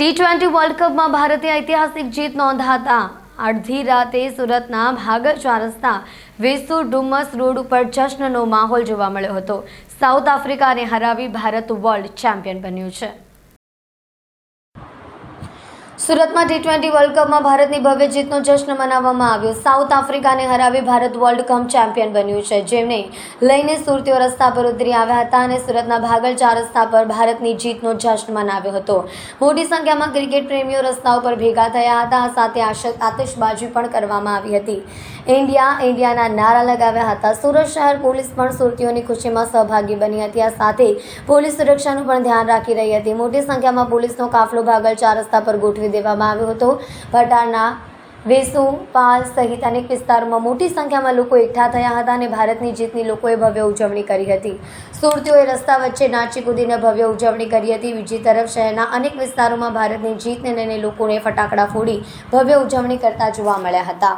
T20 world કપમાં ભારતે ઐતિહાસિક જીત નોંધાતા અડધી રાતે સુરતના ભાગળ ચાર રસ્તા વેસુ ડુમસ રોડ ઉપર જશ્નનો માહોલ જોવા મળ્યો હતો। સાઉથ આફ્રિકાને હરાવી ભારત વર્લ્ડ ચેમ્પિયન બન્યું છે। સુરતમાં T20 વર્લ્ડ કપમાં ભારતની ભવ્ય જીતનો જશ્ન મનાવવામાં આવ્યો। સાઉથ આફ્રિકાને હરાવી ભારત વર્લ્ડ કપ ચેમ્પિયન બન્યું છે, જેમને લઈને સુરતીઓ રસ્તા પર ઉતરી આવ્યા હતા અને સુરતના ભાગળ ચાર રસ્તા પર ભારતની જીતનો જશ્ન મનાવ્યો હતો। મોટી સંખ્યામાં ક્રિકેટ પ્રેમીઓ રસ્તા ઉપર ભેગા થયા હતા। આ સાથે આતશબાજી પણ કરવામાં આવી હતી। ઇન્ડિયાના નારા લગાવ્યા હતા। સુરત શહેર પોલીસ પણ સુરતીઓની ખુશીમાં સહભાગી બની હતી। આ સાથે પોલીસ સુરક્ષાનું પણ ધ્યાન રાખી રહી હતી। મોટી સંખ્યામાં પોલીસનો કાફલો ભાગળ ચાર રસ્તા પર ગોઠવી દેવામાં આવ્યો હતો। ભટારના વેસુ પાલ સહિત અનેક વિસ્તારોમાં મોટી સંખ્યામાં લોકો એકઠા થયા હતા અને ભારતની જીતની લોકોએ ભવ્ય ઉજવણી કરી હતી। સુરતીઓએ રસ્તા વચ્ચે નાચી કૂદીને ભવ્ય ઉજવણી કરી હતી। બીજી તરફ શહેરના અનેક વિસ્તારોમાં ભારતની જીતને લઈને લોકોને ફટાકડા ફોડી ભવ્ય ઉજવણી કરતા જોવા મળ્યા હતા।